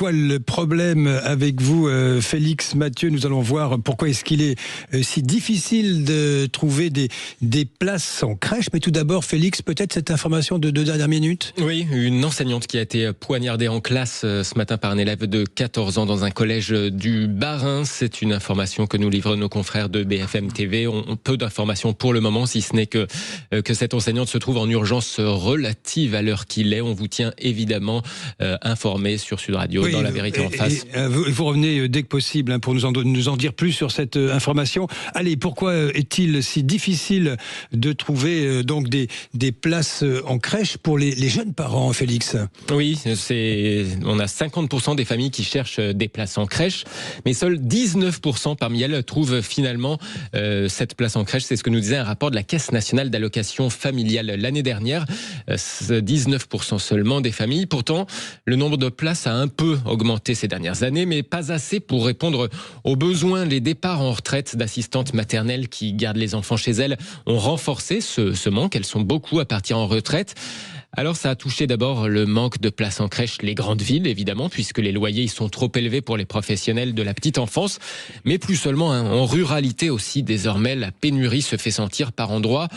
quoi le problème avec vous, Félix Mathieu? Nous allons voir pourquoi est-ce qu'il est si difficile de trouver des places en crèche. Mais tout d'abord, Félix, peut-être cette information de 2 dernières minutes? Oui, une enseignante qui a été poignardée en classe ce matin par un élève de 14 ans dans un collège du Bas-Rhin. C'est une information que nous livrent nos confrères de BFM TV. On peu d'informations pour le moment, si ce n'est que cette enseignante se trouve en urgence relative à l'heure qu'il est. On vous tient évidemment informé sur Sud Radio, dans La Vérité en face. Vous revenez dès que possible pour nous en dire plus sur cette information. Allez, pourquoi est-il si difficile de trouver donc des places en crèche pour les jeunes parents, Félix? Oui, on a 50% des familles qui cherchent des places en crèche, mais seuls 19% parmi elles trouvent finalement cette place en crèche. C'est ce que nous disait un rapport de la Caisse nationale d'allocation familiale l'année dernière. 19% seulement des familles. Pourtant, le nombre de places a un peu augmenté ces dernières années, mais pas assez pour répondre aux besoins. Les départs en retraite d'assistantes maternelles qui gardent les enfants chez elles ont renforcé ce manque. Elles sont beaucoup à partir en retraite. Alors ça a touché d'abord le manque de places en crèche, les grandes villes évidemment, puisque les loyers y sont trop élevés pour les professionnels de la petite enfance, mais plus seulement, en ruralité aussi désormais, la pénurie se fait sentir par endroits.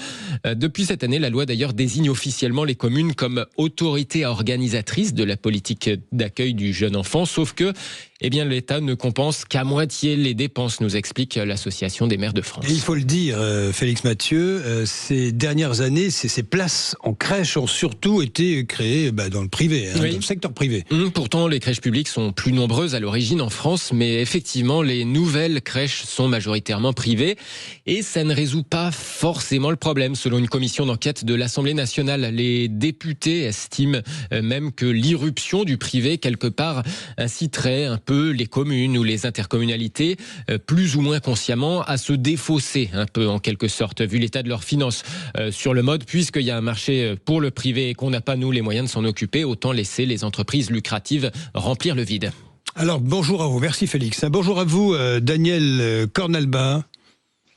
Depuis cette année, la loi d'ailleurs désigne officiellement les communes comme autorité organisatrice de la politique d'accueil du jeune enfant, sauf que l'État ne compense qu'à moitié les dépenses, nous explique l'Association des maires de France. Et il faut le dire, Félix Mathieu, ces dernières années, ces places en crèche ont surtout été créées dans le privé, dans le secteur privé. Pourtant, les crèches publiques sont plus nombreuses à l'origine en France, mais effectivement, les nouvelles crèches sont majoritairement privées et ça ne résout pas forcément le problème. Selon une commission d'enquête de l'Assemblée nationale, les députés estiment même que l'irruption du privé, quelque part, inciterait un peu les communes ou les intercommunalités, plus ou moins consciemment, à se défausser un peu en quelque sorte, vu l'état de leurs finances sur le mode, puisqu'il y a un marché pour le privé et qu'on n'a pas nous les moyens de s'en occuper, autant laisser les entreprises lucratives remplir le vide. Alors bonjour à vous, merci Félix. Bonjour à vous Daniel Cornalba.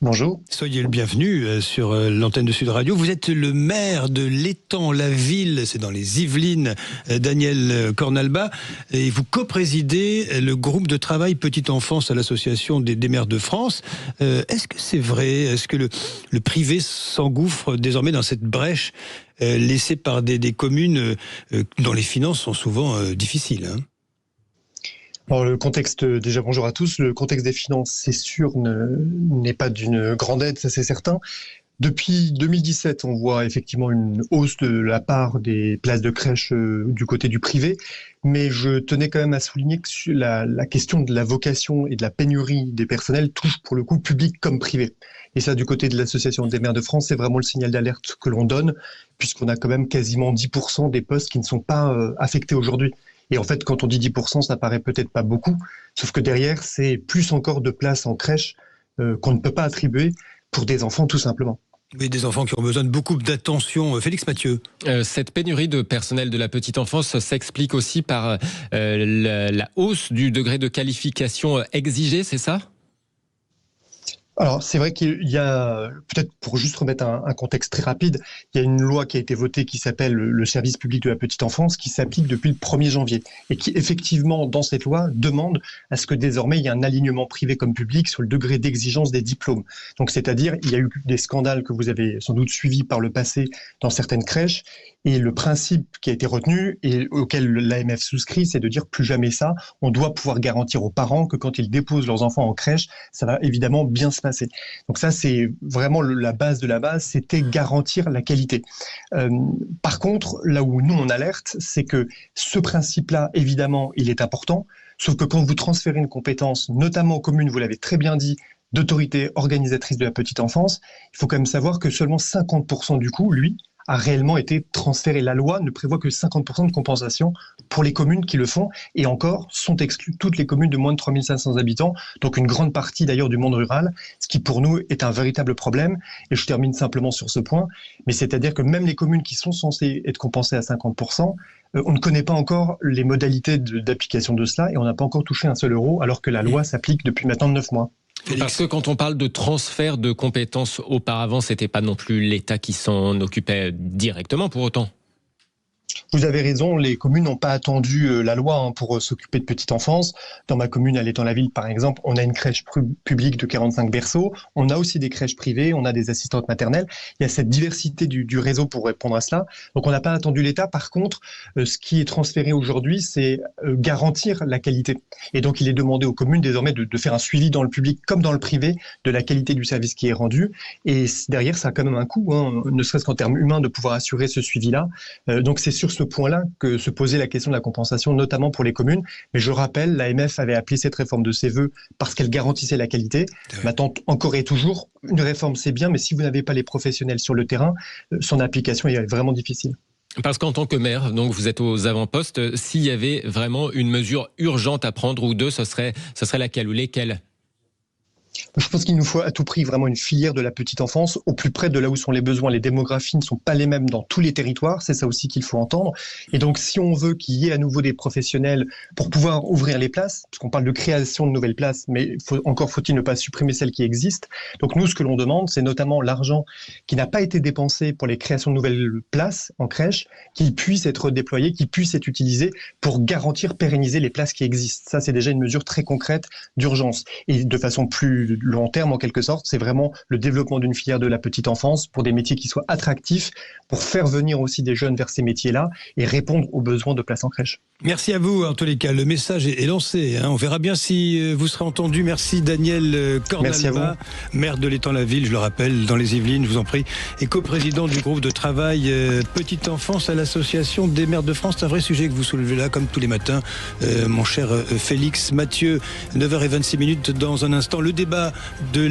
Bonjour. Soyez le bienvenu sur l'antenne de Sud Radio. Vous êtes le maire de l'Étang, la ville, c'est dans les Yvelines, Daniel Cornalba, et vous coprésidez le groupe de travail Petite Enfance à l'Association des maires de France. Est-ce que c'est vrai? Est-ce que le privé s'engouffre désormais dans cette brèche laissée par des communes dont les finances sont souvent difficiles, Alors le contexte, déjà bonjour à tous, le contexte des finances, c'est sûr, n'est pas d'une grande aide, ça c'est certain. Depuis 2017, on voit effectivement une hausse de la part des places de crèche du côté du privé, mais je tenais quand même à souligner que la question de la vocation et de la pénurie des personnels touche pour le coup public comme privé. Et ça, du côté de l'Association des maires de France, c'est vraiment le signal d'alerte que l'on donne, puisqu'on a quand même quasiment 10% des postes qui ne sont pas affectés aujourd'hui. Et en fait, quand on dit 10%, ça paraît peut-être pas beaucoup, sauf que derrière, c'est plus encore de places en crèche qu'on ne peut pas attribuer pour des enfants, tout simplement. Mais des enfants qui ont besoin de beaucoup d'attention. Félix Mathieu. Cette pénurie de personnel de la petite enfance s'explique aussi par la hausse du degré de qualification exigé, c'est ça ? Alors, c'est vrai qu'il y a, peut-être pour juste remettre un contexte très rapide, il y a une loi qui a été votée qui s'appelle le service public de la petite enfance, qui s'applique depuis le 1er janvier et qui, effectivement, dans cette loi, demande à ce que désormais il y ait un alignement privé comme public sur le degré d'exigence des diplômes. Donc, c'est-à-dire, il y a eu des scandales que vous avez sans doute suivis par le passé dans certaines crèches, et le principe qui a été retenu et auquel l'AMF souscrit, c'est de dire plus jamais ça. On doit pouvoir garantir aux parents que quand ils déposent leurs enfants en crèche, ça va évidemment bien se passer. Donc ça, c'est vraiment la base de la base, c'était garantir la qualité. Par contre, là où nous on alerte, c'est que ce principe-là, évidemment, il est important, sauf que quand vous transférez une compétence, notamment aux communes, vous l'avez très bien dit, d'autorité organisatrice de la petite enfance, il faut quand même savoir que seulement 50% du coût, lui, a réellement été transféré. La loi ne prévoit que 50% de compensation pour les communes qui le font, et encore sont exclues toutes les communes de moins de 3500 habitants, donc une grande partie d'ailleurs du monde rural, ce qui pour nous est un véritable problème. Et je termine simplement sur ce point, mais c'est-à-dire que même les communes qui sont censées être compensées à 50%, on ne connaît pas encore les modalités d'application de cela, et on n'a pas encore touché un seul euro, alors que la loi s'applique depuis maintenant 9 mois. Parce que quand on parle de transfert de compétences auparavant, c'était pas non plus l'État qui s'en occupait directement pour autant. Vous avez raison, les communes n'ont pas attendu la loi pour s'occuper de petite enfance. Dans ma commune, à l'Étang-la-Ville, par exemple, on a une crèche publique de 45 berceaux. On a aussi des crèches privées, on a des assistantes maternelles. Il y a cette diversité du réseau pour répondre à cela. Donc, on n'a pas attendu l'État. Par contre, ce qui est transféré aujourd'hui, c'est garantir la qualité. Et donc, il est demandé aux communes désormais de faire un suivi dans le public comme dans le privé de la qualité du service qui est rendu. Et derrière, ça a quand même un coût, ne serait-ce qu'en termes humains, de pouvoir assurer ce suivi-là. Donc, c'est sur ce point-là que se posait la question de la compensation, notamment pour les communes. Mais je rappelle, l'AMF avait appelé cette réforme de ses vœux parce qu'elle garantissait la qualité. Maintenant, encore et toujours, une réforme c'est bien, mais si vous n'avez pas les professionnels sur le terrain, son application est vraiment difficile. Parce qu'en tant que maire, donc vous êtes aux avant-postes, s'il y avait vraiment une mesure urgente à prendre ou deux, ce serait laquelle ou lesquelles ? Je pense qu'il nous faut à tout prix vraiment une filière de la petite enfance au plus près de là où sont les besoins. Les démographies ne sont pas les mêmes dans tous les territoires, c'est ça aussi qu'il faut entendre. Et donc si on veut qu'il y ait à nouveau des professionnels pour pouvoir ouvrir les places, parce qu'on parle de création de nouvelles places, mais encore faut-il ne pas supprimer celles qui existent. Donc nous, ce que l'on demande, c'est notamment l'argent qui n'a pas été dépensé pour les créations de nouvelles places en crèche, qu'il puisse être déployé, qu'il puisse être utilisé pour garantir, pérenniser les places qui existent. Ça, c'est déjà une mesure très concrète d'urgence. Et de façon plus long terme, en quelque sorte, c'est vraiment le développement d'une filière de la petite enfance pour des métiers qui soient attractifs, pour faire venir aussi des jeunes vers ces métiers-là et répondre aux besoins de places en crèche. Merci à vous, en tous les cas. Le message est lancé. On verra bien si vous serez entendu. Merci Daniel Cornalba, maire de l'Étang-la-Ville, je le rappelle, dans les Yvelines, je vous en prie, et coprésident du groupe de travail Petite Enfance à l'Association des maires de France. C'est un vrai sujet que vous soulevez là, comme tous les matins, mon cher Félix Mathieu. 9h26 dans un instant. Le débat de